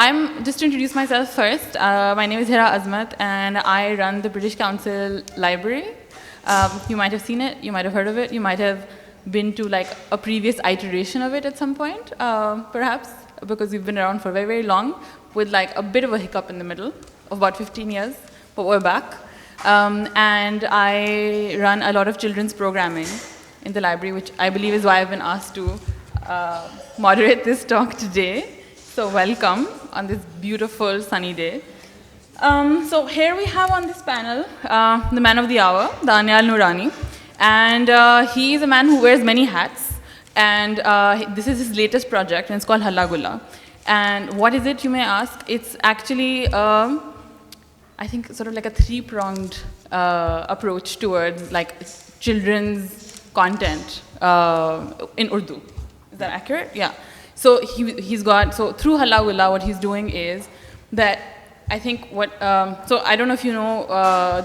I'm just to introduce myself first. My name is Hira Azmat, and I run the British Council Library. You might have seen it, you might have heard of it, you might have been to like a previous iteration of it at some point, perhaps, because we've been around for very, very long, with like a bit of a hiccup in the middle of about 15 years, but we're back. And I run a lot of children's programming in the library, which I believe is why I've been asked to moderate this talk today. So welcome on this beautiful sunny day. So here we have on this panel the man of the hour, Danyal Noorani. And he is a man who wears many hats. And this is his latest project, and it's called Halla Gulla. And what is it, you may ask? It's actually, I think, sort of like a three-pronged approach towards like children's content in Urdu. Is that accurate? Yeah. So he's got, so through Halla Gulla, what he's doing is that I think what, so I don't know if you know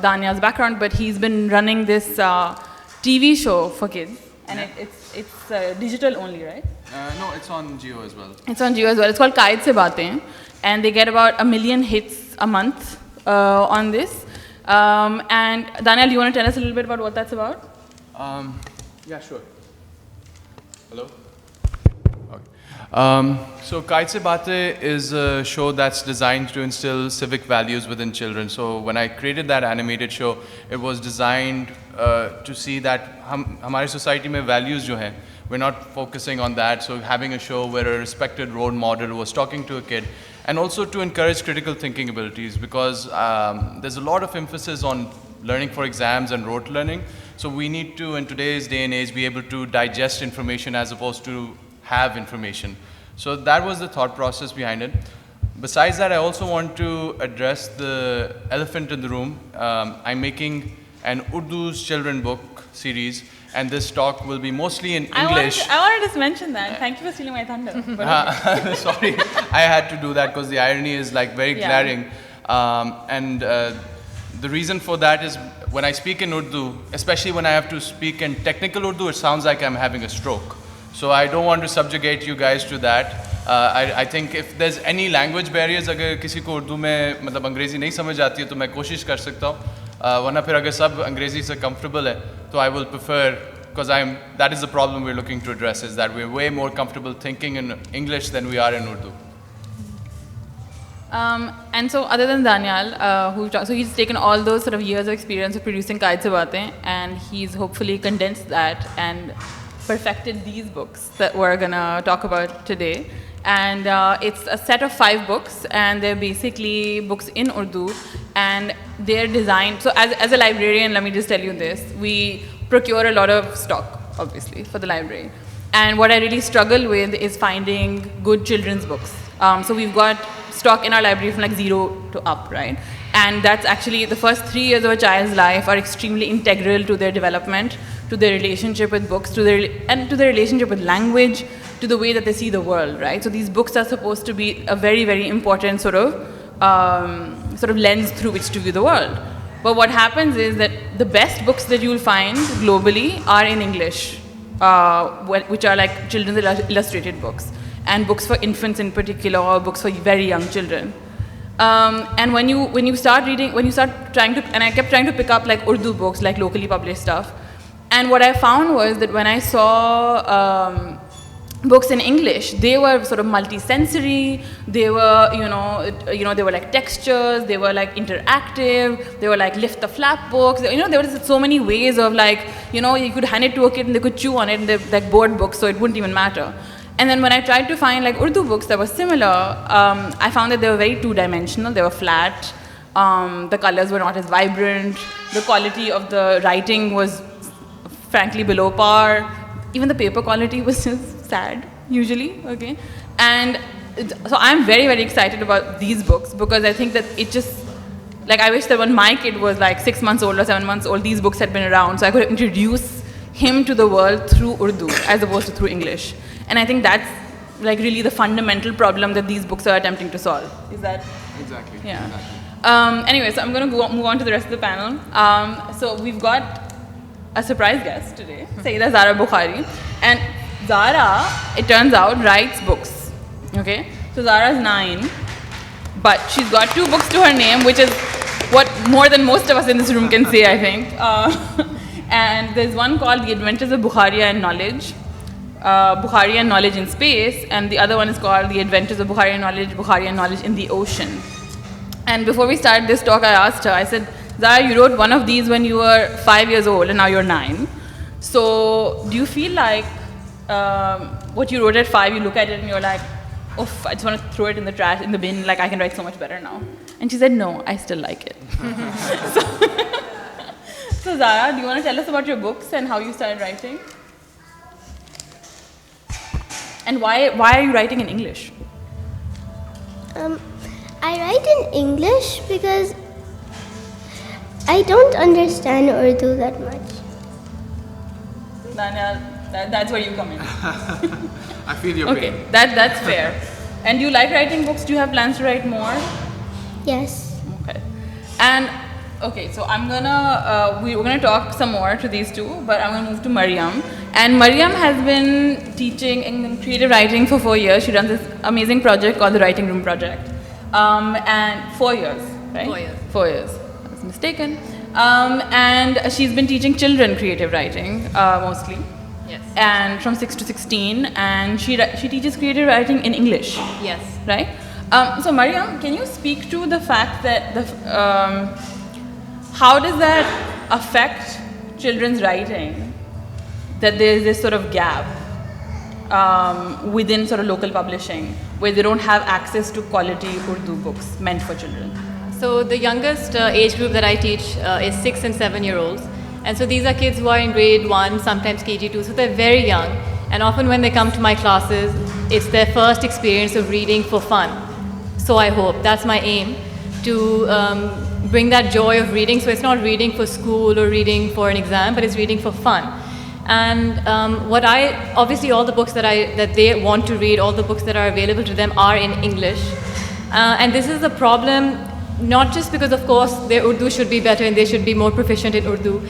Danyal's background, but he's been running this TV show for kids, and it's digital only, right? No, it's on Jio as well. It's on Jio as well. It's called Kaid Se Baatein, and they get about 1 million hits a month on this. And Danyal, you want to tell us a little bit about what that's about? Yeah, sure. Hello? Okay. So Kaid Se Baatein is a show that's designed to instill civic values within children. So when I created that animated show, it was designed to see that हमारी society में values जो हैं, we're not focusing on that. So having a show where a respected role model was talking to a kid, and also to encourage critical thinking abilities, because there's a lot of emphasis on learning for exams and rote learning. So we need to, in today's day and age, be able to digest information as opposed to have information. So that was the thought process behind it. Besides that, I also want to address the elephant in the room. I'm making an Urdu's children book series, and this talk will be mostly in English. I wanted to just mention that. Thank you for stealing my thunder. Sorry, I had to do that because the irony is like very glaring. The reason for that is when I speak in Urdu, especially when I have to speak in technical Urdu, it sounds like I'm having a stroke. So I don't want to subjugate you guys to that. I think if there's any language barriers, अगर किसी को उर्दू में मतलब अंग्रेज़ी नहीं समझ आती है तो मैं कोशिश कर सकता हूँ. वरना फिर अगर सब अंग्रेज़ी से comfortable है, तो I will prefer, because that is the problem we're looking to address, is that we're way more comfortable thinking in English than we are in Urdu. And so other than Danyal, so he's taken all those sort of years of experience of producing Kaid Se Baatein, and he's hopefully condensed that and perfected these books that we're gonna talk about today. And it's a set of 5 books, and they're basically books in Urdu, and they're designed, so as a librarian, let me just tell you this, we procure a lot of stock, obviously, for the library. And what I really struggle with is finding good children's books. So we've got stock in our library from like 0 to up, right? And that's actually, the first 3 years of a child's life are extremely integral to their development, to their relationship with books, to their relationship with language, to the way that they see the world, right? So these books are supposed to be a very, very important sort of lens through which to view the world. But what happens is that the best books that you'll find globally are in English, which are like children's illustrated books, and books for infants in particular, or books for very young children. And when you start reading, and I kept trying to pick up like Urdu books, like locally published stuff. And what I found was that when I saw books in English, they were sort of multi-sensory, they were, they were like textures, they were like interactive, they were like lift the flap books, there were so many ways of like, you could hand it to a kid and they could chew on it, and they're like board books, so it wouldn't even matter. And then when I tried to find like Urdu books that were similar, I found that they were very two-dimensional, they were flat, the colors were not as vibrant, the quality of the writing was frankly below par, even the paper quality was just sad, usually, okay? And so I'm very, very excited about these books, because I think that it just, like I wish that when my kid was like 6 months old or 7 months old, these books had been around, so I could introduce him to the world through Urdu as opposed to through English. And I think that's like really the fundamental problem that these books are attempting to solve. Is that? Exactly. Yeah. Exactly. Anyway, so I'm going to move on to the rest of the panel. So we've got a surprise guest today, Sayyida Zara Bukhari. And Zara, it turns out, writes books. Okay? So Zara's 9, but she's got 2 books to her name, which is what more than most of us in this room can say, I think. And there's one called The Adventures of Bukharia and Knowledge, Bukharia and Knowledge in Space, and the other one is called The Adventures of Bukharia and Knowledge in the Ocean. And before we started this talk, I asked her, I said, Zara, you wrote one of these when you were 5 years old and now you're 9. So do you feel like what you wrote at 5, you look at it and you're like, oof, I just want to throw it in the trash, in the bin, like I can write so much better now? And she said, no, I still like it. So Zara, do you want to tell us about your books and how you started writing? And why are you writing in English? I write in English because I don't understand Urdu that much. Daniel, that's where you come in. I feel your Okay, pain. that's fair. And do you like writing books? Do you have plans to write more? Yes. Okay. And okay, so we're gonna talk some more to these two, but I'm gonna move to Mariam. And Mariam has been teaching in creative writing for 4 years. She runs this amazing project called the Writing Room Project. And 4 years, right? 4 years. 4 years. I was mistaken. And she's been teaching children creative writing mostly. Yes. And from 6 to 16, and she teaches creative writing in English. Yes. Right? So Mariam, can you speak to the fact that how does that affect children's writing? That there is this sort of gap within sort of local publishing where they don't have access to quality Urdu books meant for children. So the youngest age group that I teach is 6 and 7-year-olds. And so these are kids who are in grade 1, sometimes KG2, so they're very young. And often when they come to my classes, it's their first experience of reading for fun. So I hope, that's my aim, to bring that joy of reading. So it's not reading for school or reading for an exam, but it's reading for fun. And obviously all the books that they want to read, all the books that are available to them are in English. And this is a problem, not just because of course their Urdu should be better and they should be more proficient in Urdu,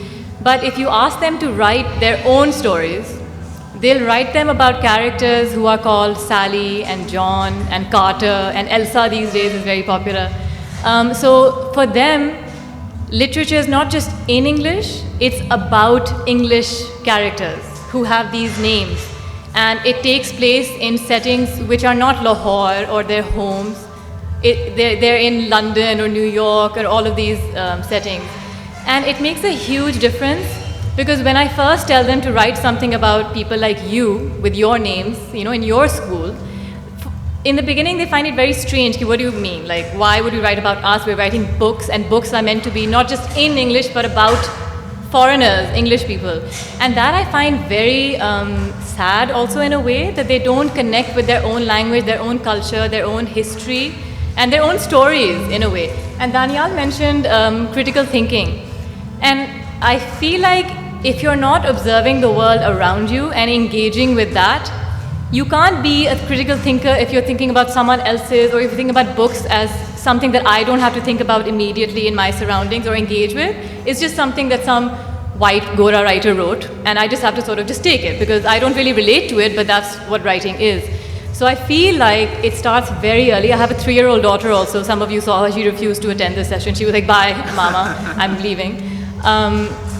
but if you ask them to write their own stories, they'll write them about characters who are called Sally and John and Carter, and Elsa these days is very popular. So for them, literature is not just in English, it's about English characters who have these names. And it takes place in settings which are not Lahore or their homes. They're in London or New York or all of these settings. And it makes a huge difference because when I first tell them to write something about people like you with your names, in your school, in the beginning they find it very strange. What do you mean? Like, why would you write about us? We're writing books, and books are meant to be not just in English but about foreigners, English people. And that I find very sad also in a way, that they don't connect with their own language, their own culture, their own history, and their own stories in a way. And Daniel mentioned critical thinking. And I feel like if you're not observing the world around you and engaging with that, you can't be a critical thinker if you're thinking about someone else's, or if you think about books as something that I don't have to think about immediately in my surroundings or engage with. It's just something that some white Gora writer wrote, and I just have to sort of just take it because I don't really relate to it, but that's what writing is. So I feel like it starts very early. I have a 3-year-old daughter also. Some of you saw her, she refused to attend this session. She was like, bye, mama, I'm leaving.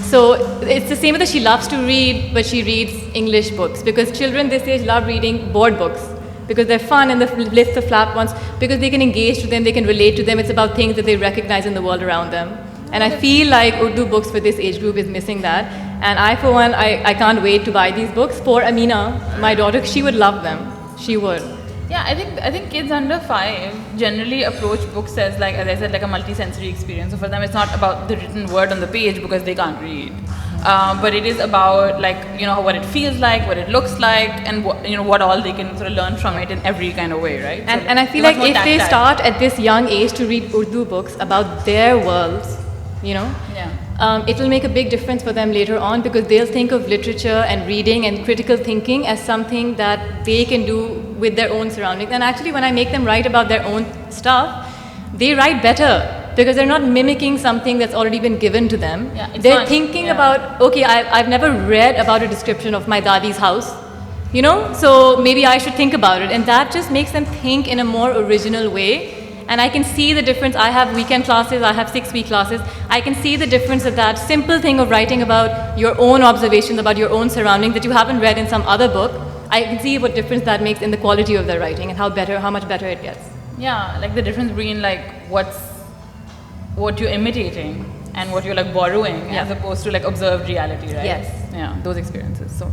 So it's the same with her. She loves to read, but she reads English books because children this age love reading board books because they're fun and the lift the flap ones, because they can engage to them, they can relate to them. It's about things that they recognize in the world around them. And I feel like Urdu books for this age group is missing that. And I, for one, I can't wait to buy these books for Amina, my daughter. She would love them. She would. Yeah, I think kids under 5 generally approach books as I said, like a multi-sensory experience. So for them, it's not about the written word on the page because they can't read, but it is about what it feels like, what it looks like, and what all they can sort of learn from it in every kind of way, right? And I feel like if they start at this young age to read Urdu books about their worlds, it will make a big difference for them later on, because they'll think of literature and reading and critical thinking as something that they can do with their own surroundings. And actually, when I make them write about their own stuff, they write better because they're not mimicking something that's already been given to them. Yeah, they're thinking about, okay, I've never read about a description of my dadi's house, so maybe I should think about it. And that just makes them think in a more original way. And I can see the difference. I have weekend classes, I have 6-week classes. I can see the difference that simple thing of writing about your own observations, about your own surroundings that you haven't read in some other book. I can see what difference that makes in the quality of the writing and how much better it gets. Yeah, like the difference between like what you're imitating and what you're like borrowing as opposed to like observed reality, right? Yes. Yeah, those experiences. So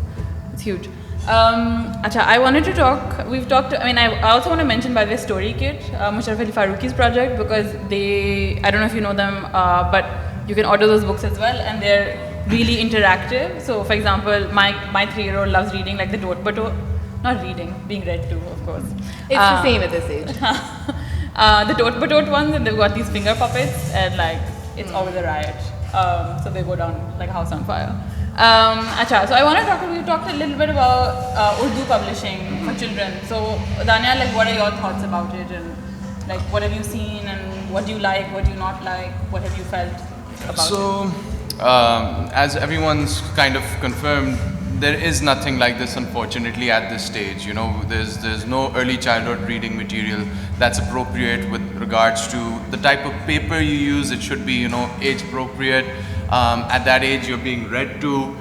it's huge. Acha, I wanted to talk. I also want to mention by the way Story Kit, Musharraf Ali Farooqi's project, because I don't know if you know them, but you can order those books as well, and they're really interactive. So, for example, my 3-year-old loves reading like the Dot Batot, not reading, being read to, of course. It's the same at this age. The Dot Batot ones, and they've got these finger puppets, and like it's always a riot. So they go down like a house on fire. Acha, so I want to talk a little bit about Urdu publishing for children. So Daniel, like, what are your thoughts about it, and like what have you seen, and what do you like, what do you not like, what have you felt about it? As everyone's kind of confirmed, there is nothing like this, unfortunately, at this stage. You know, there's no early childhood reading material that's appropriate with regards to the type of paper you use. It should be, you know, age appropriate. At that age, you're being read to.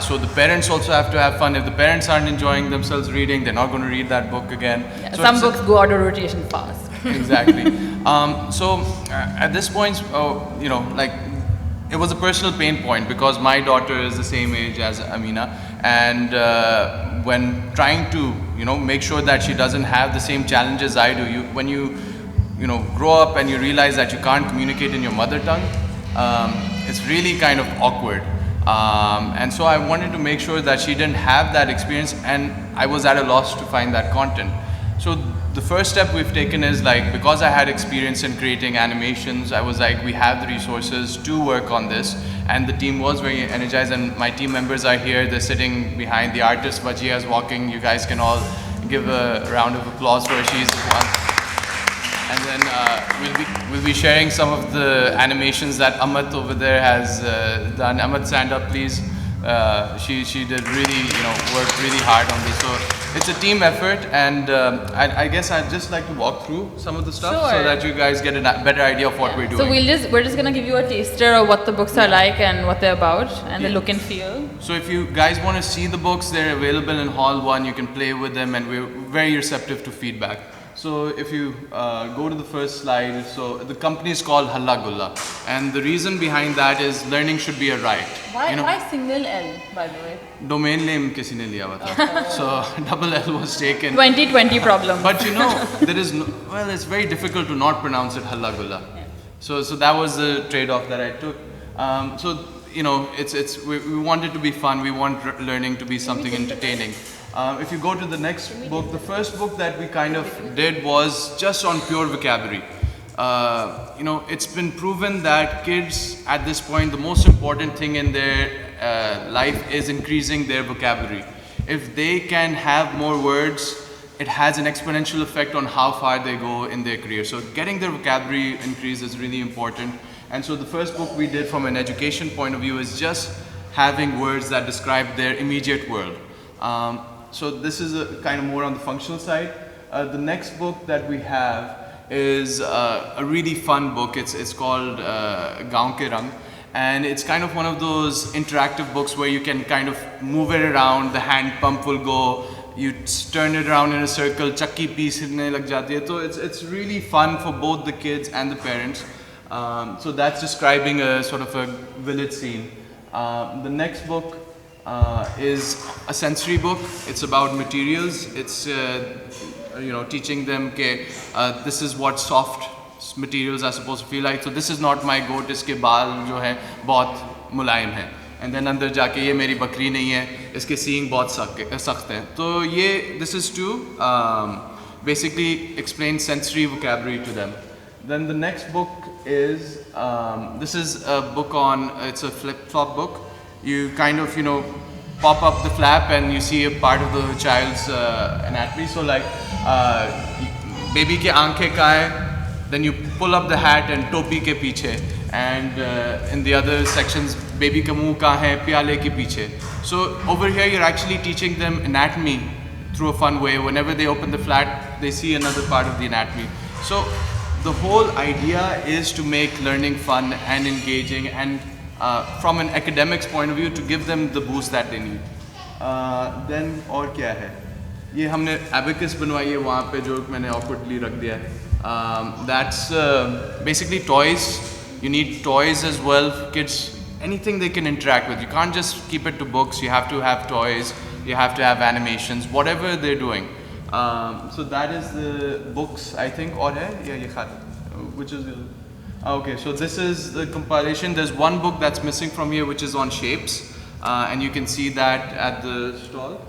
So the parents also have to have fun. If the parents aren't enjoying themselves reading, they're not going to read that book again. Yeah, so some books go out of rotation fast. Exactly. At this point, you know, like, it was a personal pain point because my daughter is the same age as Amina, and when trying to, you know, make sure that she doesn't have the same challenges I do, when you grow up and you realize that you can't communicate in your mother tongue, it's really kind of awkward. And so I wanted to make sure that she didn't have that experience, and I was at a loss to find that content. So the first step we've taken is, like, because I had experience in creating animations, I was like, we have the resources to work on this, and the team was very energized, and my team members are here. They're sitting behind the artist. Vajia is walking. You guys can all give a round of applause for her. She's one. And then we'll be sharing some of the animations that Amat over there has done. Amat, stand up, please. She did really, worked really hard on this. So it's a team effort, and I guess I'd just like to walk through some of the stuff so that you guys get a better idea of what we're doing. So we're just gonna give you a taster of what the books are like and what they're about and the look and feel. So if you guys want to see the books, they're available in Hall 1. You can play with them, and we're very receptive to feedback. So if you go to the first slide, so the company is called Halla Gulla, and the reason behind that is learning should be a right. Why single L, by the way? Domain name किसी ने लिया हुआ था, so double L was taken. 2020 problem. But there is it's very difficult to not pronounce it Halla Gulla. Yeah. So that was the trade-off that I took. We want it to be fun. We want learning to be something entertaining. If you go to the next book, the first book that we kind of did was just on pure vocabulary. It's been proven that kids at this point, the most important thing in their life is increasing their vocabulary. If they can have more words, it has an exponential effect on how far they go in their career. So getting their vocabulary increased is really important. And so the first book we did from an education point of view is just having words that describe their immediate world. So this is a kind of more on the functional side. The next book that we have is a really fun book. It's called Gaon Ke Rang, and it's kind of one of those interactive books where you can kind of move it around. The hand pump will go. You turn it around in a circle. Chakki peesne lag jati hai. So it's really fun for both the kids and the parents. So that's describing a sort of a village scene. The next book is a sensory book. It's about materials. It's teaching them this is what soft materials are supposed to feel like. So this is not my goat, इसके बाल जो है बहुत मुलायम है. And then अंदर जाके ये मेरी बकरी नहीं है, इसके सींग बहुत सख्त हैं. तो ये this is to basically explain sensory vocabulary to them. Then the next book is this is a book on, it's a flip-flop book. You kind of pop up the flap and you see a part of the child's anatomy. So like baby ke aankheं kahan hai, then you pull up the hat and topi ke piche, and in the other sections baby ka muँh kahan hai, pyale ke piche. So over here you're actually teaching them anatomy through a fun way. Whenever they open the flap, they see another part of the anatomy. So the whole idea is to make learning fun and engaging, and from an academics point of view, to give them the boost that they need. Then और क्या है? ये हमने abacus बनवाई है वहाँ पे जो मैंने awkwardly रख दिया है. That's basically toys. You need toys as well. Kids, anything they can interact with. You can't just keep it to books. You have to have toys. You have to have animations. Whatever they're doing. So that is the books, I think. और है या ये खाता? Which is the okay, so this is the compilation. There's one book that's missing from here, which is on shapes, and you can see that at the stall.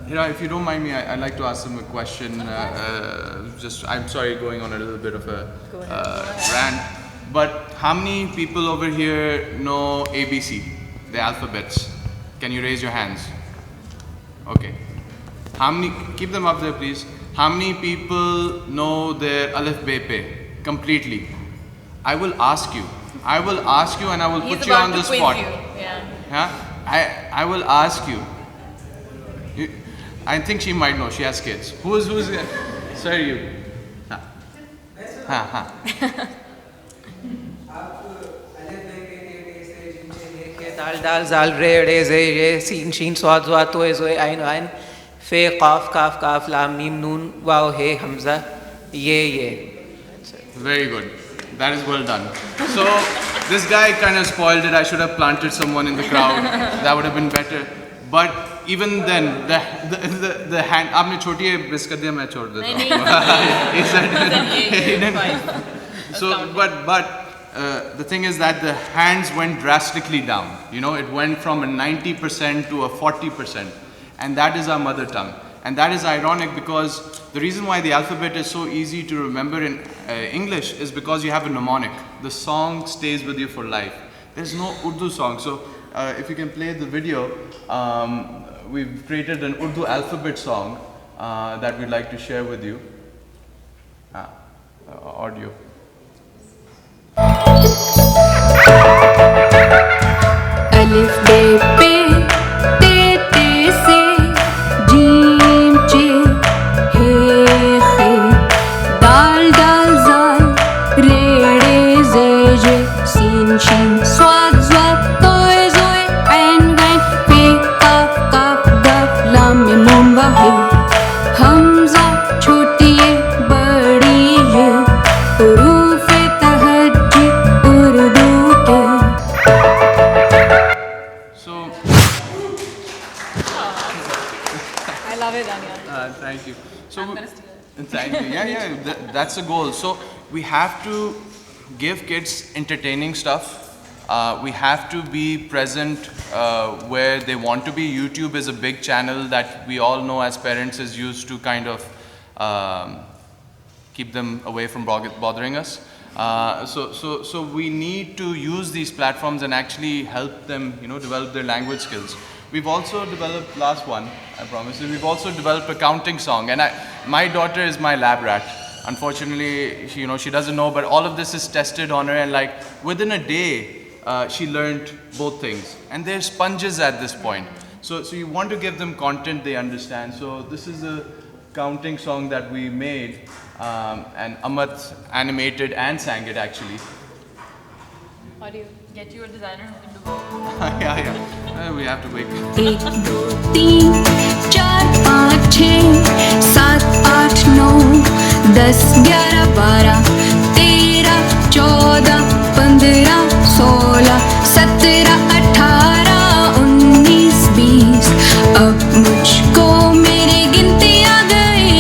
Hira, if you don't mind me, I'd like to ask them a question. I'm sorry, going on a little bit of a rant, but how many people over here know ABC, the alphabets? Can you raise your hands? Okay. How many? Keep them up there, please. How many people know their Alif Be Pe completely? I will ask you. I will ask you, and I will put you on the spot. Yeah. Huh? I will ask you. I think she might know. She has kids. Who's sir, you? Ha. Dal zal re re ze re sin shin swad zwat toy zoy ein fe qaf kaf kaf lam mim nun waw he hamza ye. Very good. That is well done. So this guy kind of spoiled it. I should have planted someone in the crowd. That would have been better. But even then, the hand. आपने छोटी है miss कर दिया मैं छोड़ देता हूँ. So but the thing is that the hands went drastically down. You know, it went from a 90% to a 40%, and that is our mother tongue. And that is ironic because the reason why the alphabet is so easy to remember in English is because you have a mnemonic. The song stays with you for life. There's no Urdu song. So if you can play the video, we've created an Urdu alphabet song that we'd like to share with you. Audio. Alif be pe te te se jim che he he dal dal zal re re ze je sin shin swad zwat toy zoy ein gain pe kaf kaf daf lam mim mum wa he hamza choti ye badi ye huruf tahajji urdu ke. I love it, Daniel. Thank you. So I'm gonna steal it. thank you. Yeah. That's the goal. So we have to give kids entertaining stuff. We have to be present where they want to be. YouTube is a big channel that we all know as parents is used to kind of keep them away from bothering us. So we need to use these platforms and actually help them, develop their language skills. We've also developed, last one, I promise you, we've also developed a counting song. And my daughter is my lab rat. Unfortunately, she doesn't know, but all of this is tested on her, and like within a day, she learned both things. And they're sponges at this point. So you want to give them content they understand. So this is a counting song that we made, and Amat animated and sang it actually. Audio. Get you a designer who can do Yeah. We have to wait. 1 2 3 4 5 6 7 8 9 10 11 12 13 14 15 16 17 18 19 20 अब मुझको मेरी गिनती आ गई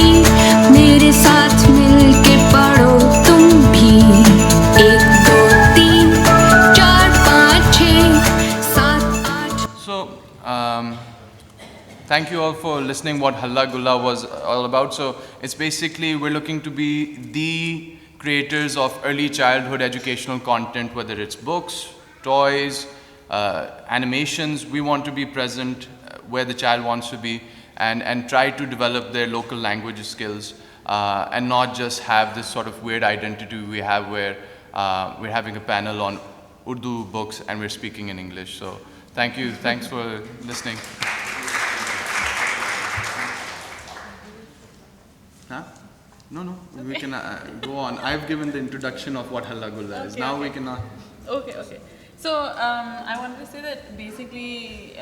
मेरे साथ मिलके पढ़ो तुम भी 1 2 3 4 5 6 7 8 So, thank you all for listening what Halla Gulla was all about. So, it's basically we're looking to be the creators of early childhood educational content, whether it's books, toys, animations. We want to be present where the child wants to be and try to develop their local language skills and not just have this sort of weird identity we have where we're having a panel on Urdu books and we're speaking in English. So, thank you. Thanks for listening. Huh? No, we can go on. I've given the introduction of what Halla Gulla is. Now we can. Okay. So I wanted to say that basically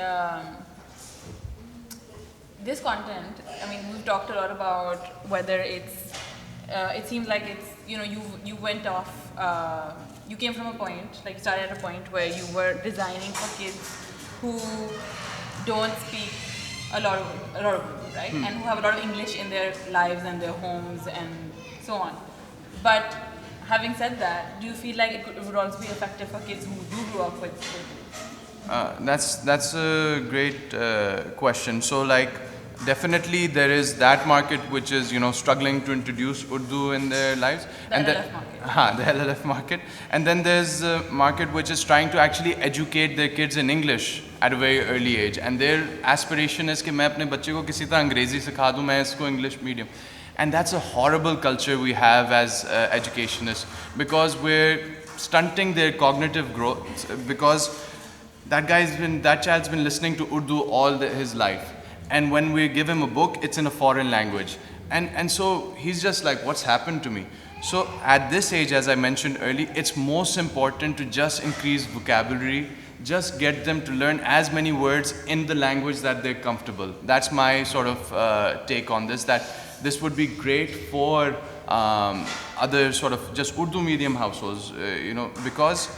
this content, I mean, we've talked a lot about whether it's, it seems like it's, you went off, you came from a point, like you started at a point where you were designing for kids who don't speak a lot of Urdu, right? And who have a lot of English in their lives and their homes and so on. But having said that, do you feel like it would also be effective for kids who do grow up with Urdu? That's a great question. So like definitely there is that market which is struggling to introduce Urdu in their lives. The LLF market. The LLF market. And then there's a market which is trying to actually educate their kids in English at a very early age. And their aspiration is कि मैं अपने बच्चे को किसी तरह अंग्रेजी सिखा दूँ, मैं इसको English medium. And that's a horrible culture we have as educationists, because we're stunting their cognitive growth, because that child's been listening to Urdu all his life. And when we give him a book, it's in a foreign language. And so he's just like, what's happened to me? So at this age, as I mentioned earlier, it's most important to just increase vocabulary, just get them to learn as many words in the language that they're comfortable. That's my sort of take on this, that this would be great for other sort of just Urdu medium households, because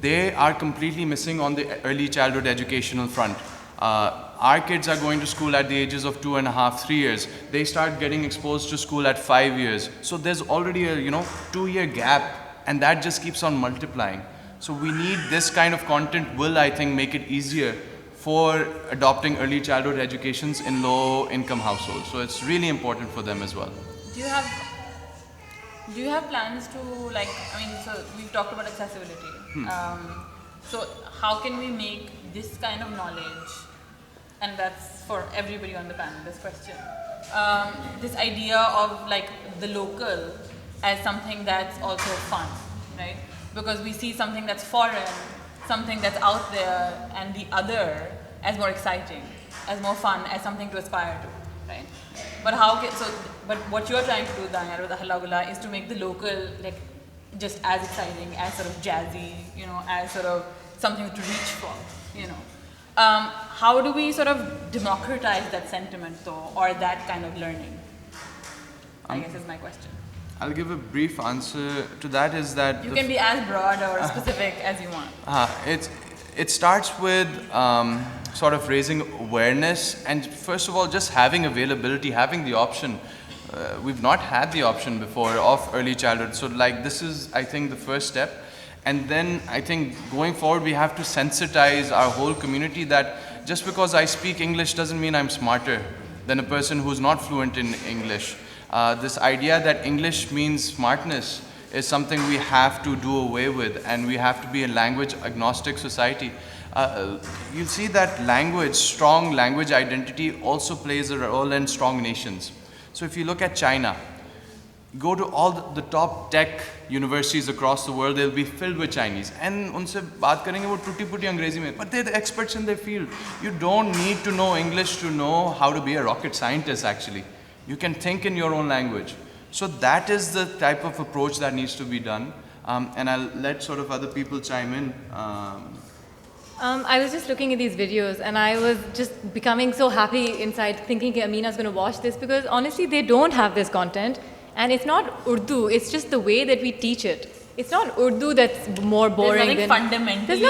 they are completely missing on the early childhood educational front. Our kids are going to school at the ages of 2.5, 3 years. They start getting exposed to school at 5 years. So there's already a 2-year gap, and that just keeps on multiplying. So we need this kind of content will, I think, make it easier for adopting early childhood educations in low income households. So it's really important for them as well. Do you have plans to, like, I mean, so we've talked about accessibility. So how can we make this kind of knowledge, and that's for everybody on the panel, this question, this idea of like the local as something that's also fun, right? Because we see something that's foreign, something that's out there, and the other as more exciting, as more fun, as something to aspire to, right? But but what you're trying to do, Daniel, with Halla Gulla is to make the local like just as exciting, as sort of jazzy, as sort of something to reach for, How do we sort of democratize that sentiment though, or that kind of learning? I guess is my question. I'll give a brief answer to that, is that you can be as broad or specific as you want. It starts with sort of raising awareness, and first of all just having availability, having the option. We've not had the option before of early childhood, so like this is, I think, the first step. And then I think going forward we have to sensitize our whole community that just because I speak English doesn't mean I'm smarter than a person who's not fluent in English. This idea that English means smartness is something we have to do away with, and we have to be a language agnostic society. You'll see that language, strong language identity also plays a role in strong nations. So if you look at China, go to all the top tech universities across the world, they'll be filled with Chinese. And unse baat karenge wo tutti-putti Angrezi mein, but they're the experts in their field. You don't need to know English to know how to be a rocket scientist actually. You can think in your own language. So that is the type of approach that needs to be done. And I'll let sort of other people chime in. I was just looking at these videos and I was just becoming so happy inside thinking Amina's going to watch this, because honestly they don't have this content, and it's not Urdu, it's just the way that we teach it. It's not Urdu that's more boring. There's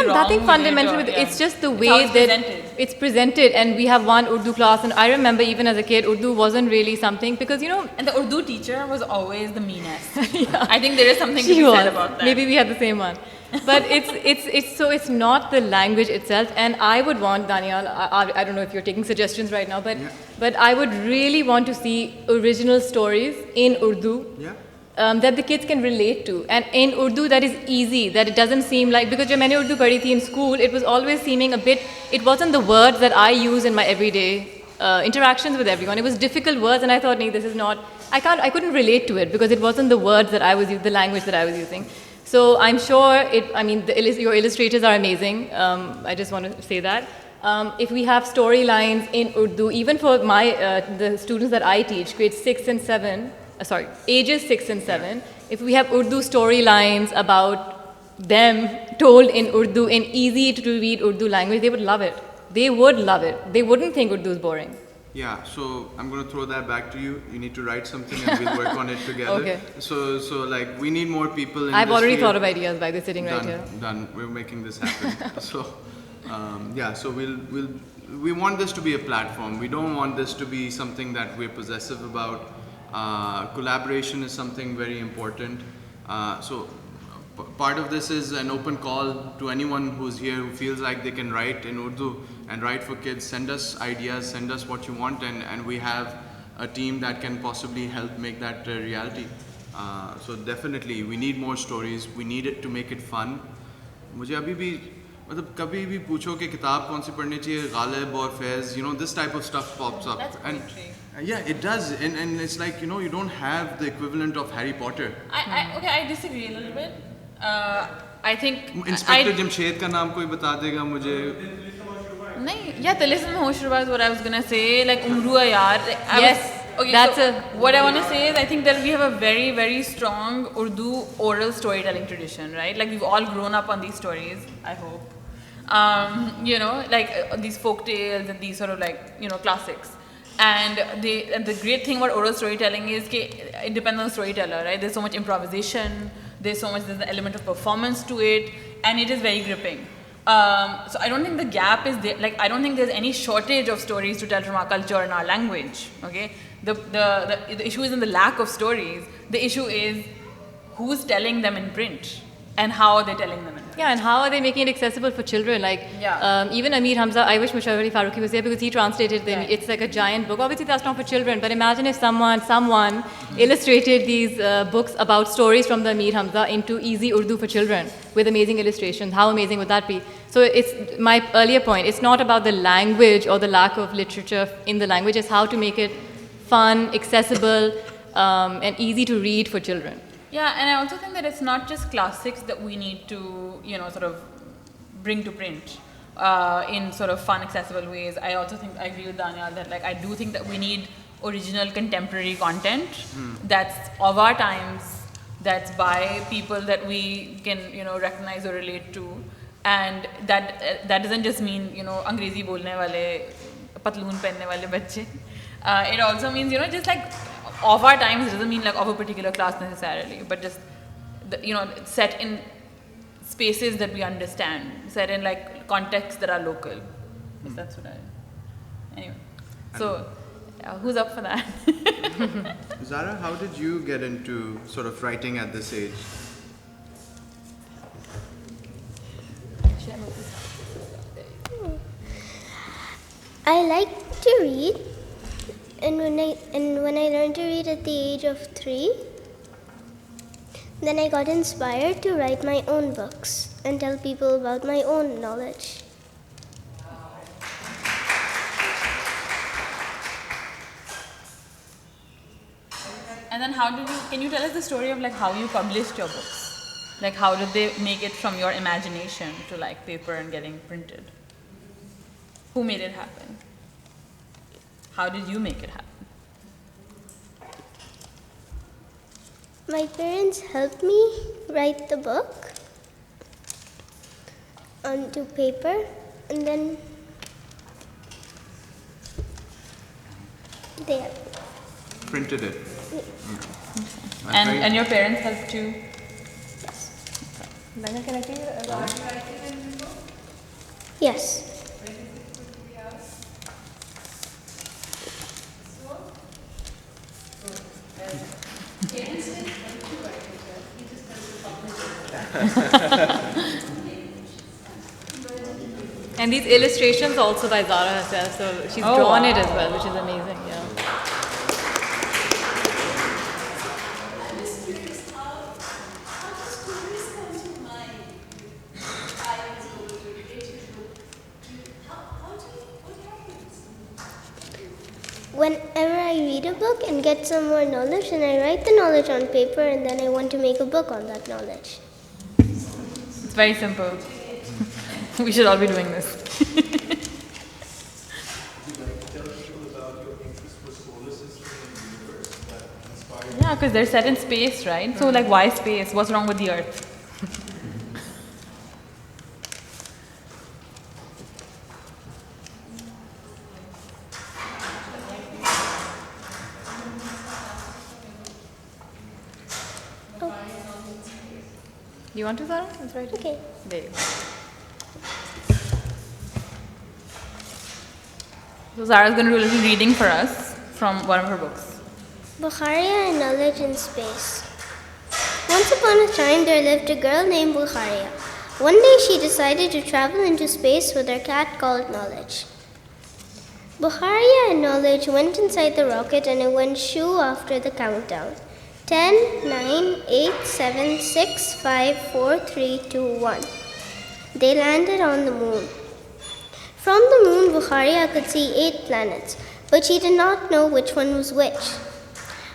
nothing fundamental with it. It's just the way that it's presented. And we have one Urdu class, and I remember even as a kid, Urdu wasn't really something, because and the Urdu teacher was always the meanest. Yeah. I think there is something to be said about that. Maybe we had the same one. But it's not the language itself. And I would want, Daniel, I don't know if you're taking suggestions right now, but I would really want to see original stories in Urdu. Yeah. That the kids can relate to, and in Urdu that is easy, that it doesn't seem like, because jab maine Urdu padhi thi in school, it was always seeming a bit, it wasn't the words that I use in my everyday interactions with everyone. It was difficult words, and I thought, nee, this is not, I couldn't relate to it because it wasn't the words that I was using, the language that I was using. So I'm sure your illustrators are amazing. I just want to say that. If we have storylines in Urdu, even for the students that I teach, grades 6 and 7, ages 6 and 7, if we have Urdu storylines about them told in Urdu, in easy to read Urdu language, they would love it. They would love it. They wouldn't think Urdu is boring. Yeah, so I'm going to throw that back to you. You need to write something and we'll work on it together. Okay. So like we need more people in I've this already field. thought of ideas by this sitting right here. Done. We're making this happen. So, yeah. So we want this to be a platform. We don't want this to be something that we're possessive about. Collaboration is something very important. So part of this is an open call to anyone who's here who feels like they can write in Urdu and write for kids. Send us ideas. Send us what you want, and we have a team that can possibly help make that a reality. So definitely, we need more stories. We need it to make it fun. मुझे अभी भी मतलब कभी भी पूछो कि किताब कौन सी पढ़नी चाहिए गालिब और फैज़, you know, this type of stuff pops up. That's and poetry. Yeah, it does, and it's like, you know, you don't have the equivalent of Harry Potter. Okay, I disagree a little bit. I think Inspector Jamshed का नाम कोई बता देगा मुझे? नहीं, yeah, Talisman Hoshruba is what I was gonna say. Like Umrua Yaar. Yes, Okay, that's so what I want to say is I think that we have a very, very strong Urdu oral storytelling tradition, right? Like we've all grown up on these stories, I hope. You know, like these folk tales and these sort of like, you know, classics. And the great thing about oral storytelling is that it depends on the storyteller, right? There's so much improvisation, there's the element of performance to it, and it is very gripping. So I don't think the gap is there. Like I don't think there's any shortage of stories to tell from our culture and our language. Okay, the issue isn't the lack of stories. The issue is who's telling them in print and how are they telling them in print. Yeah, and how are they making it accessible for children? Like, even Amir Hamza, I wish Musharraf Ali Farooqi was there because he translated them. Right. It's like a giant book. Obviously, that's not for children, but imagine if someone illustrated these books about stories from the Amir Hamza into easy Urdu for children with amazing illustrations. How amazing would that be? So it's my earlier point. It's not about the language or the lack of literature in the language. It's how to make it fun, accessible, and easy to read for children. Yeah, and I also think that it's not just classics that we need to, you know, sort of bring to print in sort of fun, accessible ways. I also think, I agree with Daniel that like I do think that we need original contemporary content that's of our times, that's by people that we can, you know, recognize or relate to. And that doesn't just mean, you know, Angrezi bolne wale, patloon pehne wale bacche. It also means, you know, just like of our times. It doesn't mean like of a particular class necessarily, but just, you know, set in spaces that we understand, set in like contexts that are local. Yes, that's what anyway. So, who's up for that? Zara, how did you get into sort of writing at this age? I like to read, and when I learned to read at the age of 3, then I got inspired to write my own books and tell people about my own knowledge. And then can you tell us the story of like how you published your books? Like how did they make it from your imagination to like paper and getting printed? Who made it happen? How did you make it happen? My parents helped me write the book onto paper, and then they Printed it. And your parents helped too? Yes. And these illustrations also by Zara herself, so she's drawn it as well, which is amazing. Yeah. Whenever I read a book and get some more knowledge, then I write the knowledge on paper, and then I want to make a book on that knowledge. It's very simple. We should all be doing this. Yeah, because they're set in space, right? So like, why space? What's wrong with the Earth? You want to, Zara? That's right. Okay. There you go. So Zara's going to do a little reading for us from one of her books. Bukharia and Knowledge in Space. Once upon a time, there lived a girl named Bukharia. One day, she decided to travel into space with her cat called Knowledge. Bukharia and Knowledge went inside the rocket and it went shoo after the countdown. 10, 9, 8, 7, 6, 5, 4, 3, 2, 1. They landed on the moon. From the moon, Bukharia could see 8 planets, but she did not know which one was which.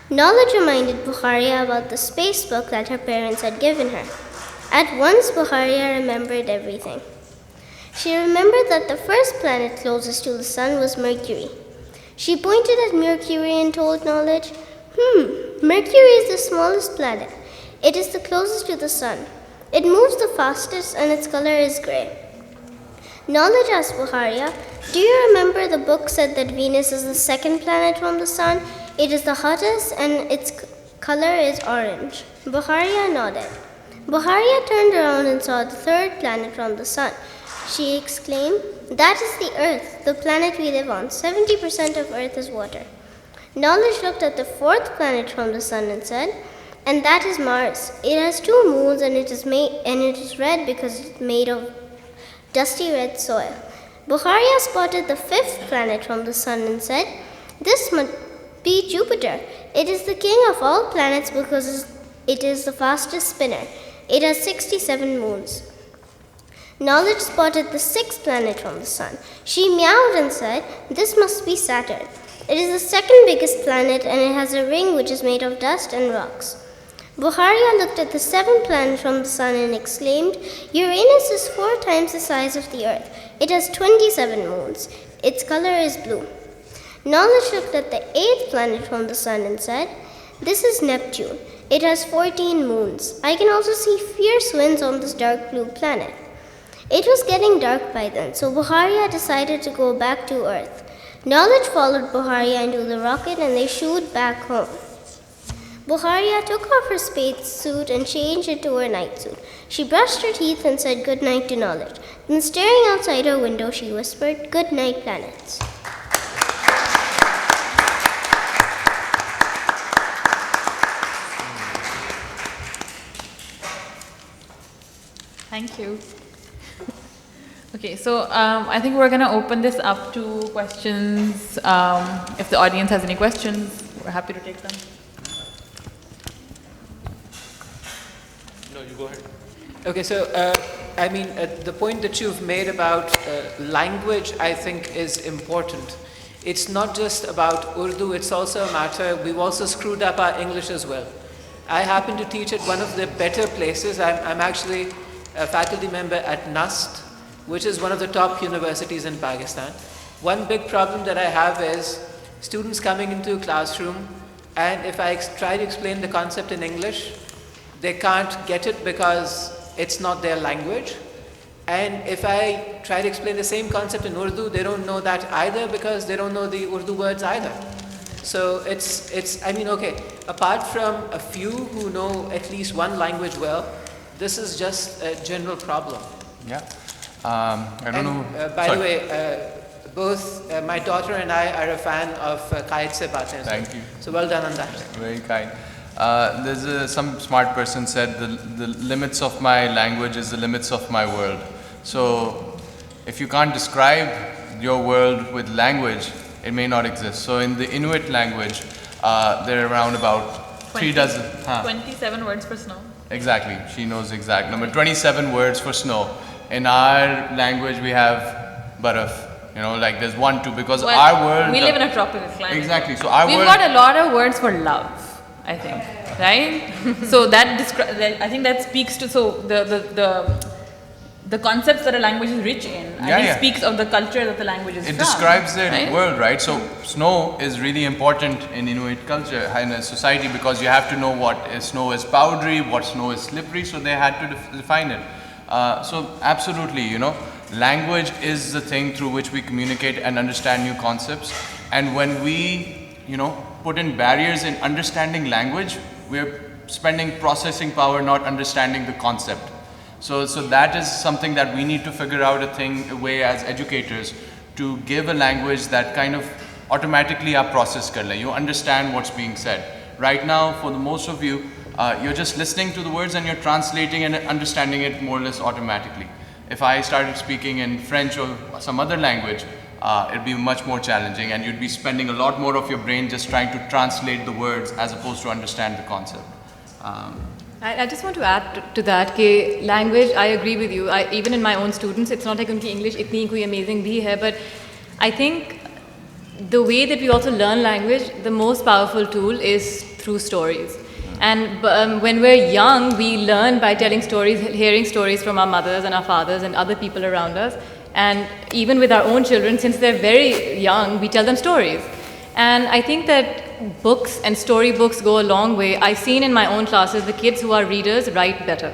Knowledge reminded Bukharia about the space book that her parents had given her. At once, Bukharia remembered everything. She remembered that the first planet closest to the sun was Mercury. She pointed at Mercury and told Knowledge, Mercury is the smallest planet. It is the closest to the sun. It moves the fastest and its color is gray. Knowledge asked Bukharia, do you remember the book said that Venus is the second planet from the sun? It is the hottest and its color is orange. Bukharia nodded. Bukharia turned around and saw the third planet from the sun. She exclaimed, that is the Earth, the planet we live on. 70% of Earth is water. Knowledge looked at the fourth planet from the sun and said, and that is Mars. It has 2 moons and it is red because it is made of dusty red soil. Bukharia spotted the 5th planet from the sun and said, this must be Jupiter. It is the king of all planets because it is the fastest spinner. It has 67 moons. Knowledge spotted the 6th planet from the sun. She meowed and said, this must be Saturn. It is the second biggest planet and it has a ring which is made of dust and rocks. Bukharia looked at the 7th planet from the sun and exclaimed, Uranus is 4 times the size of the Earth. It has 27 moons. Its color is blue. Knowledge looked at the 8th planet from the sun and said, this is Neptune. It has 14 moons. I can also see fierce winds on this dark blue planet. It was getting dark by then, so Bukharia decided to go back to Earth. Knowledge followed Bukharia into the rocket and they shooed back home. Bukharia took off her space suit and changed into her night suit. She brushed her teeth and said good night to Knowledge. Then staring outside her window, she whispered, good night, planets. Thank you. Okay, so I think we're going to open this up to questions. If the audience has any questions, we're happy to take them. No, you go ahead. Okay, so the point that you've made about language, I think, is important. It's not just about Urdu, it's also a matter, we've also screwed up our English as well. I happen to teach at one of the better places. I'm actually a faculty member at NUST, which is one of the top universities in Pakistan. One big problem that I have is students coming into a classroom, and if I try to explain the concept in English, they can't get it because it's not their language. And if I try to explain the same concept in Urdu, they don't know that either because they don't know the Urdu words either. So apart from a few who know at least one language well, this is just a general problem. Yeah. I don't know. By the way, both my daughter and I are a fan of Kayat Se Baatein. Thank you. So well done on that. Very kind. Some smart person said the limits of my language is the limits of my world. So if you can't describe your world with language, it may not exist. So in the Inuit language, there are around about 3 dozen. 27 words for snow. Exactly. She knows the exact number. 27 words for snow. In our language, we have baraf. Like there's 1, 2, because our world. We live in a tropical climate. Exactly. So We've got a lot of words for love, I think, right? So I think that speaks to the the concepts that a language is rich in. I think Yeah. speaks of the culture that the language is It from. describes their right? world, right? So snow is really important in Inuit culture in a society because you have to know what snow is powdery, what snow is slippery. So they had to define it. So absolutely, language is the thing through which we communicate and understand new concepts. And when we, put in barriers in understanding language, we're spending processing power not understanding the concept. So that is something that we need to figure out a way as educators to give a language that kind of automatically आप process कर ले. You understand what's being said. Right now, for the most of you, you're just listening to the words and you're translating and understanding it more or less automatically. If I started speaking in French or some other language, it'd be much more challenging and you'd be spending a lot more of your brain just trying to translate the words as opposed to understand the concept. I just want to add to that कि language, I agree with you. Even in my own students, it's not like उनकी English इतनी कोई amazing भी है, but I think the way that we also learn language, the most powerful tool is through stories. And when we're young, we learn by telling stories, hearing stories from our mothers and our fathers and other people around us. And even with our own children, since they're very young, we tell them stories. And I think that books and storybooks go a long way. I've seen in my own classes, the kids who are readers write better.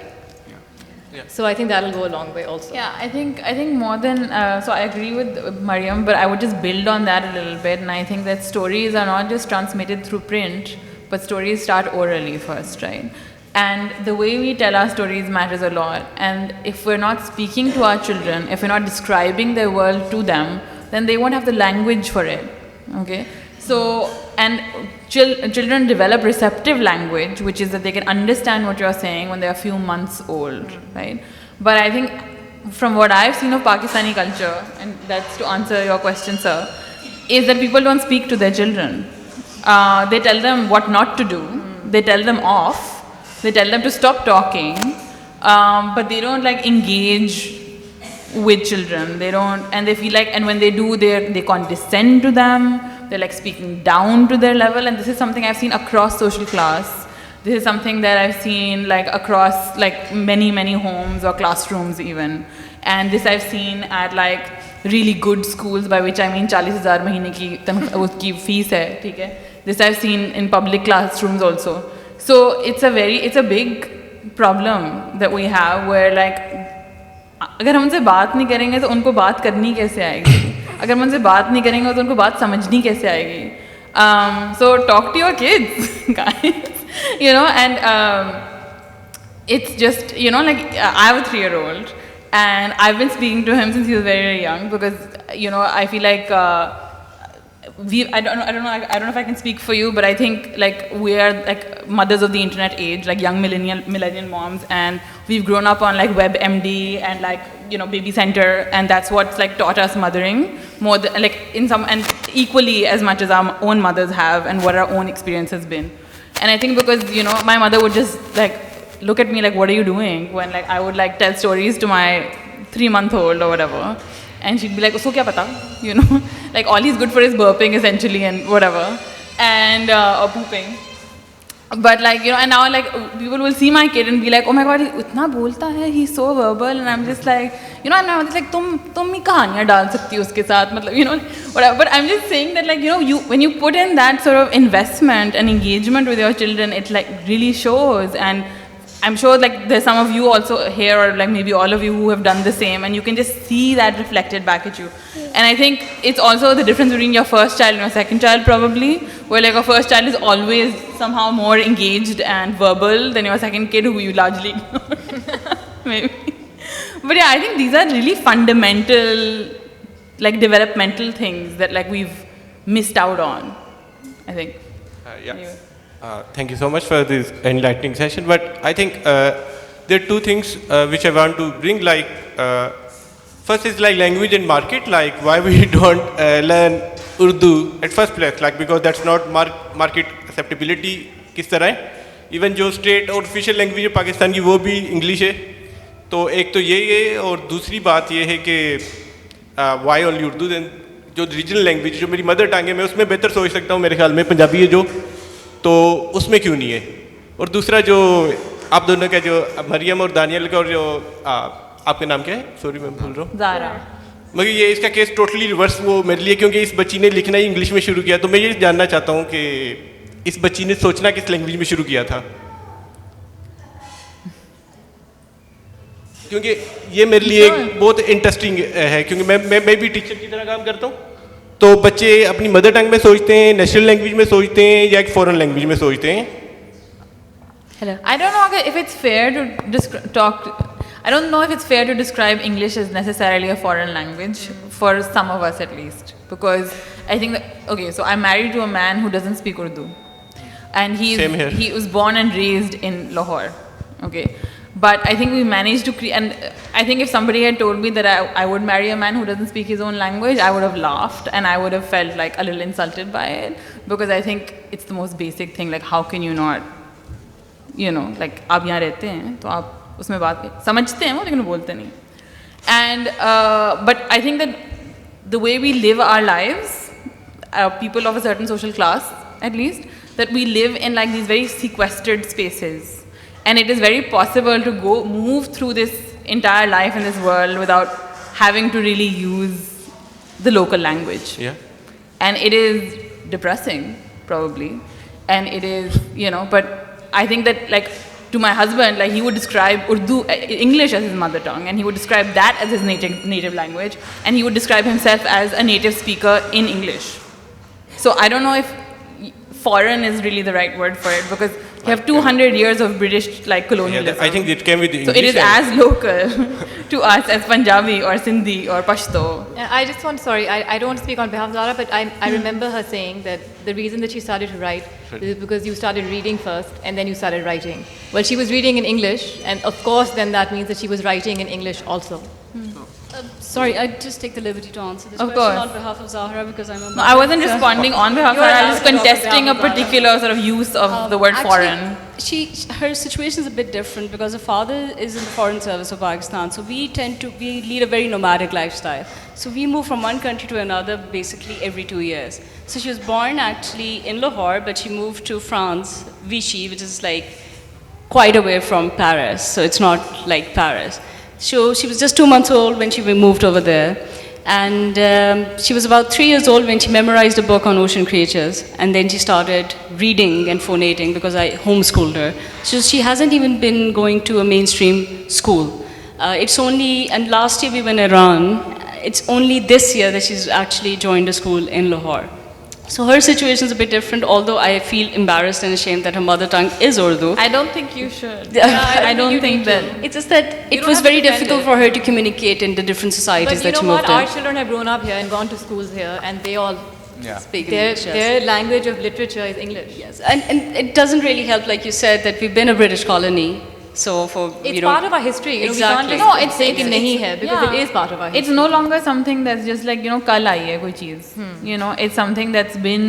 So I think that'll go a long way also. Yeah, I think more than so I agree with Mariam, but I would just build on that a little bit, and I think that stories are not just transmitted through print, but stories start orally first, right? And the way we tell our stories matters a lot. And if we're not speaking to our children, if we're not describing their world to them, then they won't have the language for it. Okay? So, and children develop receptive language, which is that they can understand what you're saying when they're a few months old, right? But I think from what I've seen of Pakistani culture, and that's to answer your question, sir, is that people don't speak to their children. They tell them what not to do. They tell them off. They tell them to stop talking. But they don't engage with children. They don't, and they feel and when they do, they condescend to them. They're speaking down to their level, and this is something I've seen across social class. This is something that I've seen across many homes or classrooms even. And this I've seen at really good schools, by which I mean 40,000 महीने की fees है, ठीक है? This I've seen in public classrooms also. So it's a big problem that we have where अगर हम उनसे बात नहीं करेंगे तो उनको बात करनी कैसे आएगी? अगर हम उनसे बात नहीं करेंगे तो उनको बात समझनी कैसे आएगी? So talk to your kids, guys. And it's just, I have a 3-year-old and I've been speaking to him since he was very, very young because, I feel I don't know if I can speak for you, but I think we are mothers of the internet age, young millennial moms, and we've grown up on WebMD and Baby Center, and that's what's taught us mothering more than, in some, and equally as much as our own mothers have and what our own experience has been. And I think because my mother would just look at me what are you doing, when I would tell stories to my 3-month-old or whatever. And she'd be like, "Usko kya pata?" All he's good for is burping essentially and whatever, and or pooping. But and now people will see my kid and be like, "Oh my God, he utna bolta hai, he's so verbal," and I'm just and my mother's tum hi kahaniyan dal sakti ho uske saath, whatever. But I'm just saying that when you put in that sort of investment and engagement with your children, it really shows. And I'm sure there's some of you also here, or maybe all of you who have done the same, and you can just see that reflected back at you. And I think it's also the difference between your first child and your second child probably, where your first child is always somehow more engaged and verbal than your second kid who you largely ignored. Maybe. But yeah, I think these are really fundamental, developmental things that we've missed out on, I think. Yeah. Anyway. Thank you so much for this enlightening session. But I think there are two things which I want to bring. First is language and market. Why we don't learn Urdu at first place? Because that's not market acceptability. किस तरह है? Even जो state और official language है पाकिस्तान की वो भी English है. तो एक तो ये है, और दूसरी बात ये है कि why only Urdu? Then जो regional language जो मेरी mother tongue है, मैं उसमें बेहतर सोच सकता हूँ मेरे ख्याल में, पंजाबी है जो, तो उसमें क्यों नहीं है? और दूसरा जो आप दोनों का जो मरियम और दानियल का और जो आपका नाम क्या है? सॉरी मैं भूल रहा हूँ. Zara. मगर ये इसका केस टोटली रिवर्स वो मेरे लिए, क्योंकि इस बच्ची ने लिखना ही इंग्लिश में शुरू किया. तो मैं ये जानना चाहता हूँ कि इस बच्ची ने सोचना किस लैंग्वेज में शुरू किया था, क्योंकि ये मेरे लिए एक बहुत इंटरेस्टिंग है. क्योंकि मैं भी टीचर की तरह काम करता हूँ. तो बच्चे अपनी मदर टंग में सोचते हैं, नेशनल लैंग्वेज में सोचते हैं, या एक फॉरेन लैंग्वेज में सोचते हैं. Hello. I don't know if it's fair to I don't know if it's fair to describe English as necessarily a foreign language for some of us at least, because I think that, okay, so I'm married to a man who doesn't speak Urdu, and Same here. he was born and raised in Lahore, okay. But I think we managed to create, and I think if somebody had told me that I would marry a man who doesn't speak his own language, I would have laughed and I would have felt like a little insulted by it, because I think it's the most basic thing. Like, how can you not, you know, like, आप यहाँ रहते हैं तो आप उसमें बात समझते हैं वो, लेकिन बोलते नहीं. And but I think that the way we live our lives, people of a certain social class at least, that we live in like these very sequestered spaces. And it is very possible to move through this entire life in this world without having to really use the local language. Yeah. And it is depressing, probably. And it is, you know, but I think that, like, to my husband, like, he would describe English as his mother tongue, and he would describe that as his native language, and he would describe himself as a native speaker in English. So I don't know if foreign is really the right word for it, because you have 200 years of British like colonialism. Yeah, I think it came with the English. So it is as local to us as Punjabi or Sindhi or Pashto. I just want, sorry, I don't want to speak on behalf of Zara, but I remember her saying that the reason that she started to write is because you started reading first and then you started writing. Well, she was reading in English, and of course then that means that she was writing in English also. Sorry, I'd just take the liberty to answer this Of question course. on behalf of Zahra, because I'm a No, I wasn't responding on behalf of You're her, I allowed was to talk on contesting a behalf of Zara. particular sort of use of the word foreign. Her situation is a bit different because her father is in the foreign service of Pakistan. So we lead a very nomadic lifestyle. So we move from one country to another basically every 2 years. So she was born actually in Lahore, but she moved to France, Vichy, which is like quite away from Paris. So it's not like Paris. So she was just 2 months old when she moved over there. And she was about 3 years old when she memorized a book on ocean creatures. And then she started reading and phonating because I homeschooled her. So she hasn't even been going to a mainstream school. It's only, and last year we were in Iran, it's only this year that she's actually joined a school in Lahore. So her situation is a bit different, although I feel embarrassed and ashamed that her mother tongue is Urdu. I don't think you should. Yeah, I don't think that. It's just that it was very difficult for her to communicate in the different societies But you that she know moved what? in. Our children have grown up here and gone to schools here, and they all Speak their, English, yes. their language of literature is English. Yes, and it doesn't really help, like you said, that we've been a British colony. So for It's part of our history. You know, Exactly. we can't No, just say कि नहीं है, because yeah. it is part of our history. It's no longer something that's just like, you know, kal aayi hai koi cheez. You know, it's something that's been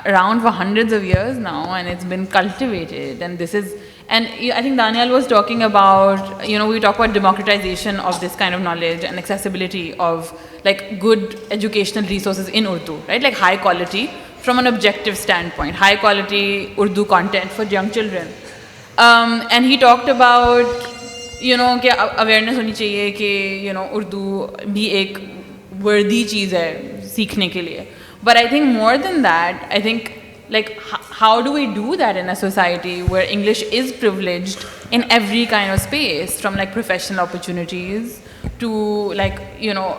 around for hundreds of years now, and it's been cultivated. And this is, and I think Daniel was talking about, you know, we talk about democratization of this kind of knowledge and accessibility of like good educational resources in Urdu, right? Like high quality from an objective standpoint, high quality Urdu content for young children. And he talked about, you know, कि awareness होनी चाहिए कि, you know, Urdu भी एक worthy चीज़ है सीखने के लिए. But I think more than that, I think, like, how do we do that in a society where English is privileged in every kind of space, from like professional opportunities to like, you know,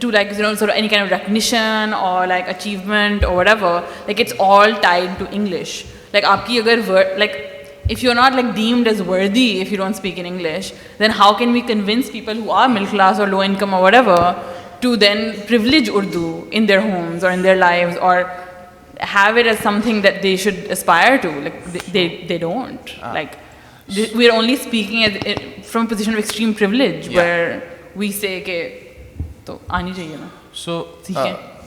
sort of any kind of recognition or like achievement or whatever, like it's all tied to English. Like aapki agar like if you're not like deemed as worthy if you don't speak in English, then how can we convince people who are middle class or low income or whatever to then privilege Urdu in their homes or in their lives, or have it as something that they should aspire to? Like they don't. Like we're only speaking from a position of extreme privilege, where we say ke to aani chahiye na. So,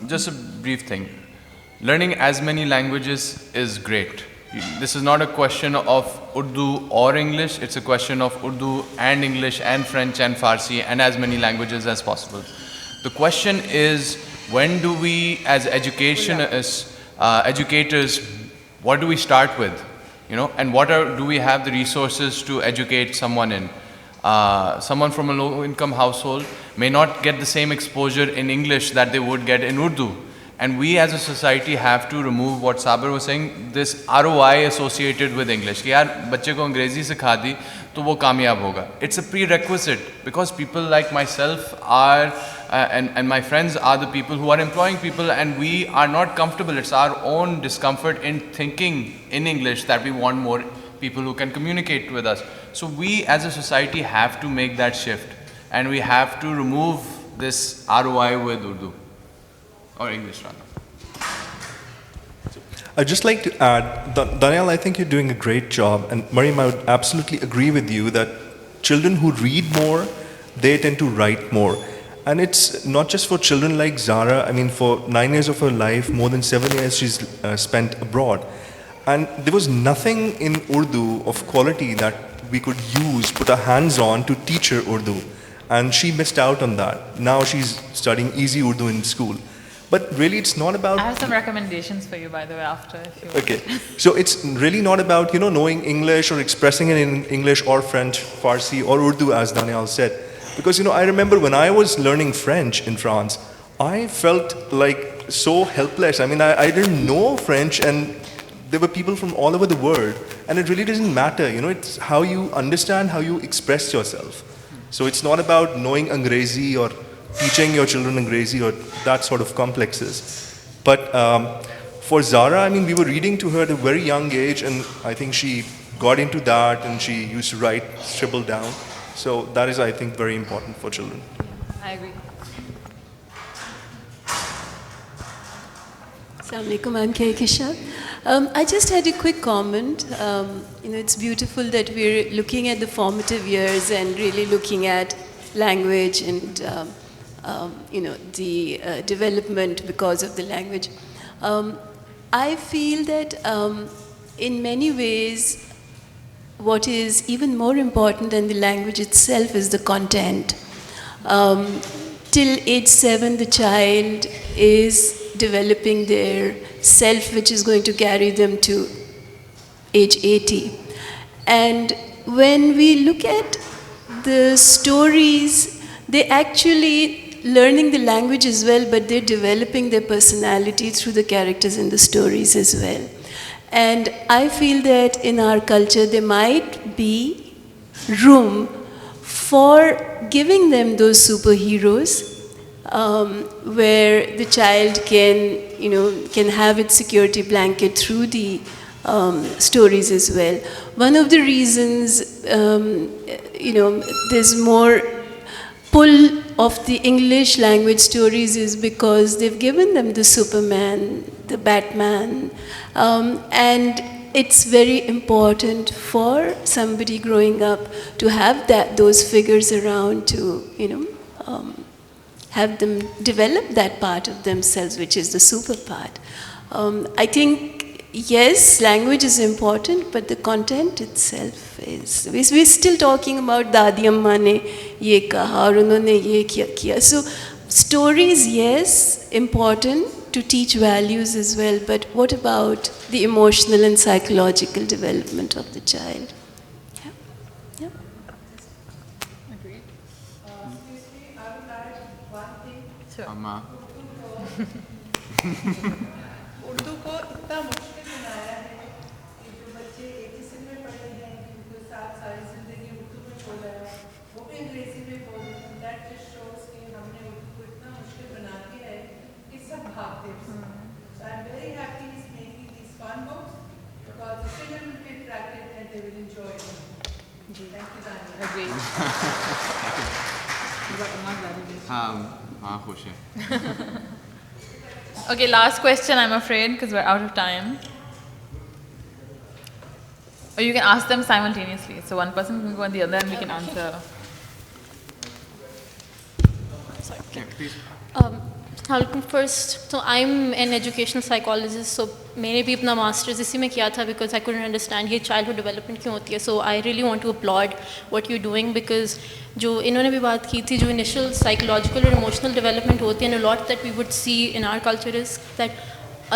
just a brief thing. Learning as many languages is great. This is not a question of Urdu or English. It's a question of Urdu and English and French and Farsi and as many languages as possible. The question is, when do we, as educators, what do we start with? You know, and do we have the resources to educate someone in? Someone from a low-income household may not get the same exposure in English that they would get in Urdu. And we as a society have to remove what Saber was saying, this ROI associated with English. कि यार बच्चे को अंग्रेजी सिखा दी तो वो कामयाब होगा. It's a prerequisite because people like myself are and my friends are the people who are employing people, and we are not comfortable. It's our own discomfort in thinking in English that we want more people who can communicate with us. So we as a society have to make that shift, and we have to remove this ROI with Urdu or English rather. I'd just like to add, Daniel, I think you're doing a great job, and Mariam, I would absolutely agree with you that children who read more, they tend to write more. And it's not just for children like Zara. I mean, for 9 years of her life, more than 7 years she's spent abroad. And there was nothing in Urdu of quality that we could use, put our hands on to teach her Urdu. And she missed out on that. Now she's studying easy Urdu in school. But really, it's not about... I have some recommendations for you, by the way, after. If you Okay. So it's really not about, knowing English or expressing it in English or French, Farsi or Urdu, as Daniel said. Because, I remember when I was learning French in France, I felt like so helpless. I mean, I didn't know French, and there were people from all over the world. And it really doesn't matter, it's how you understand, how you express yourself. So it's not about knowing Angrezi or teaching your children Angrezi or that sort of complexes. But for Zara, I mean, we were reading to her at a very young age, and I think she got into that, and she used to write, scribble down. So that is, I think, very important for children. I agree. Assalamualaikum, I'm Keikisha. I just had a quick comment. It's beautiful that we're looking at the formative years and really looking at language and the development because of the language. I feel that in many ways, what is even more important than the language itself is the content. Till age 7, the child is developing their self, which is going to carry them to age 80. And when we look at the stories, they actually learning the language as well, but they're developing their personality through the characters in the stories as well. And I feel that in our culture, there might be room for giving them those superheroes, where the child can have its security blanket through the stories as well. One of the reasons, there's more pull of the English language stories is because they've given them the Superman, the Batman, and it's very important for somebody growing up to have those figures around to, have them develop that part of themselves, which is the super part. I think, yes, language is important, but the content itself is. We're still talking about Dadi Amma ne ye kaha aur unhone ye kiya. So stories, yes, important to teach values as well, but what about the emotional and psychological development of the child? Yeah. Agreed. Seriously, I would add one thing. Sure. Amma. Urdu को इतना मुश्किल बनाया है कि जो बच्चे एक किस्म में पढ़े हैं उनके साथ सारी जिंदगी उर्दू में बोला है वो भी अंग्रेजी में बोल रहे हैं. दैट जस्ट शोज कि हमने उर्दू को इतना मुश्किल बना दिया है कि सब भागते हैं. So I am very happy is making this fun books because the children will be attracted and they will enjoy it. Thank you Dania. Agreed. हाँ खुश है. Okay, last question, I'm afraid, because we're out of time. Or you can ask them simultaneously. So one person can go on the other and we can answer. First, so I'm an educational psychologist, so मैंने भी अपना masters इसी में किया था because I couldn't understand ये childhood development क्यों होती है. So I really want to applaud what you're doing because जो इन्होंने भी बात की थी जो initial psychological और emotional development होती है, and a lot that we would see in our culture is that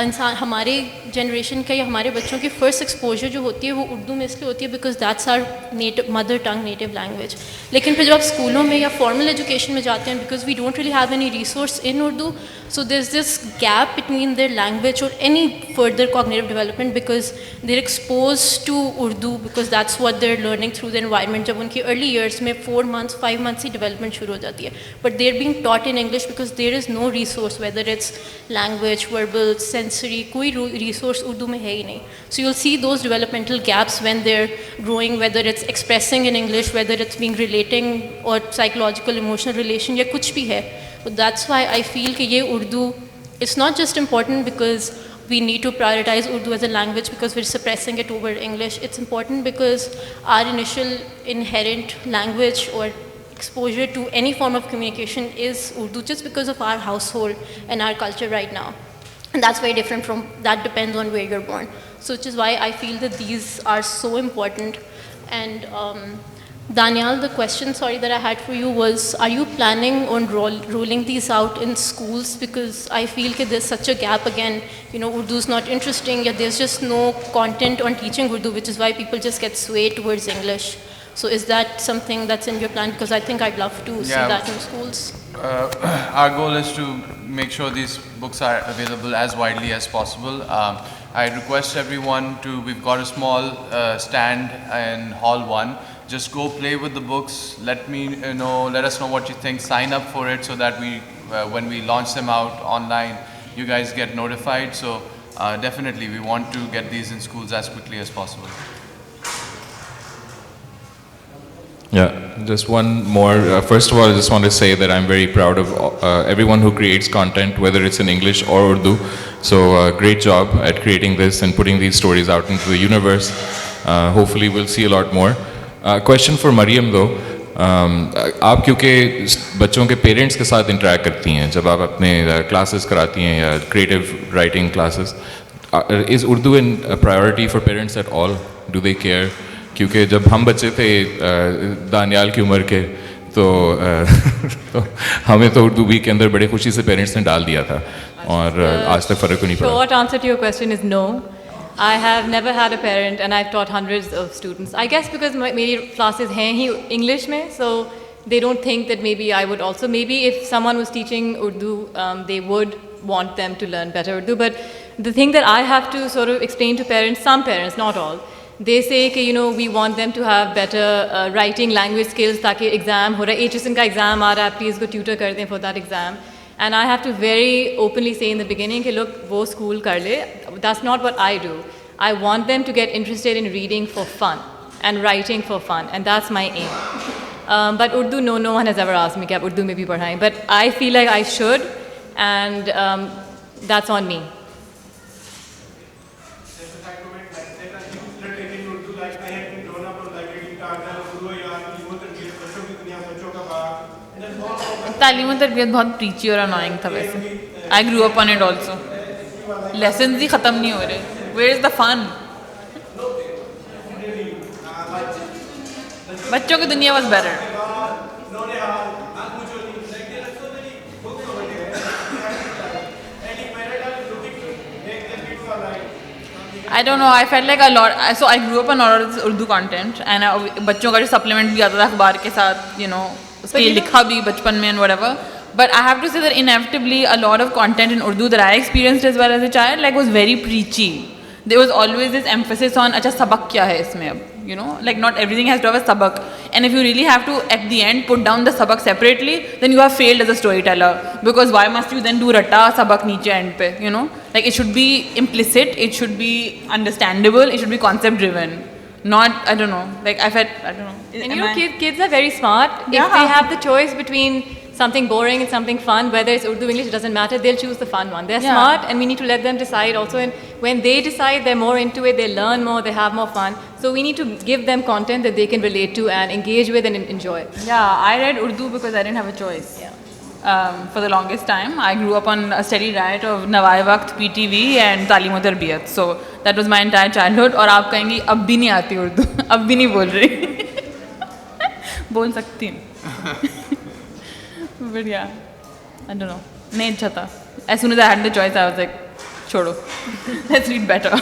इंसान हमारे जनरेशन का या हमारे बच्चों की फ़र्स्ट एक्सपोजर जो होती है वो उर्दू में इसलिए होती है because that's our native mother tongue native language. लेकिन फिर जब आप स्कूलों में या फॉर्मल एजुकेशन में जाते हैं because we don't really have any resource in Urdu, so there is this gap between their language और any further cognitive development because they are expose to Urdu because that's what they are learning through the environment. जब उनकी early years में 4 months 5 months ही development शुरू हो जाती है, but they are being taught in English because there is no resource whether it's language, verbal, sensory, कोई resource Urdu में है ही नहीं. So you'll see those developmental gaps when they're growing, whether it's expressing in English, whether it's being relating or psychological emotional relation या कुछ भी है. But that's why I feel कि ये Urdu, it's not just important because we need to prioritize Urdu as a language because we're suppressing it over English. It's important because our initial inherent language or exposure to any form of communication is Urdu just because of our household and our culture right now. And that's very different from, that depends on where you're born. So which is why I feel that these are so important. And Daniel, the question, sorry, that I had for you was, are you planning on rolling these out in schools? Because I feel that there's such a gap again, you know, Urdu's not interesting, yet there's just no content on teaching Urdu, which is why people just get swayed towards English. So is that something that's in your plan? Because I think I'd love to see that in schools. Our goal is to make sure these books are available as widely as possible. I request everyone to, we've got a small stand in Hall 1. Just go play with the books. Let us know what you think. Sign up for it so that we, when we launch them out online, you guys get notified. So definitely we want to get these in schools as quickly as possible. Yeah, just one more. First of all, I just want to say that I'm very proud of everyone who creates content, whether it's in English or Urdu. So great job at creating this and putting these stories out into the universe. Hopefully we'll see a lot more. Question for Mariam though. आप क्योंकि बच्चों के parents के साथ interact करती हैं जब आप अपने क्लासेस कराती हैं या creative writing classes, is Urdu in priority for parents at all? Do they care? क्योंकि जब हम बच्चे थे दानियाल की उम्र के तो हमें तो उर्दू वीक के अंदर बड़े खुशी से पेरेंट्स ने डाल दिया था और आज तक फ़र्क नहीं पड़ा. Short answer to your question is no. I have never had a parent and I've taught hundreds of students. I guess because मेरी classes हैं ही English में, so they don't think that maybe I would also. Maybe if someone was teaching Urdu, they would want them to learn better Urdu. But the thing that I have to sort of explain to parents, some parents, not all, they say कि you know we want them to have better writing language skills ताकि exam हो रहा है, HSN का exam आ रहा है, please go tutor कर दें for that exam. And I have to very openly say in the beginning कि look वो school कर ले, that's not what I do. I want them to get interested in reading for fun and writing for fun, and that's my aim. But Urdu, no one has ever asked me कि आप Urdu में भी पढ़ाएं, but I feel like I should, and that's on me. तालीम और तरबियत बहुत प्रीची और annoying था वैसे. I grew up on it also. Lessons ही ख़त्म नहीं हो रहे. Where is the fun? बच्चों की दुनिया was better. I don't know, I felt like a lot, so I grew up on a lot of this Urdu content and बच्चों का जो supplement भी आता था अखबार के साथ, you know, उसके लिए लिखा भी बचपन में and whatever. But I have to say that inevitably a lot of content in Urdu that I experienced as well as a child like was very preachy. There was always this emphasis on अच्छा सबक क्या है इसमें अब, you know, like not everything has to have a sabak, and if you really have to at the end put down the sabak separately, then you have failed as a storyteller, because why must you then do ratta sabak niche end pe, you know, like it should be implicit, it should be understandable, it should be concept driven, not, I don't know, like I felt, I don't know. And you know, kids are very smart. Yeah. If they have the choice between something boring and something fun, whether it's Urdu, English, it doesn't matter, they'll choose the fun one. They're smart, and we need to let them decide also, and when they decide, they're more into it, they learn more, they have more fun. So we need to give them content that they can relate to and engage with and enjoy. Yeah, I read Urdu because I didn't have a choice. Yeah. For the longest time, I grew up on a steady diet of Nawai Waqt, PTV and Talim o Tarbiyat. So that was my entire childhood. और आप कहेंगी अब भी नहीं आती उर्दू, अब भी नहीं बोल रही. बोल सकती हूँ. But yeah, I don't know. नहीं अच्छा था. As soon as I had the choice, I was like, Chodo. Let's read better.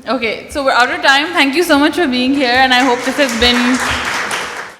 Okay, so we're out of time. Thank you so much for being here, and I hope this has been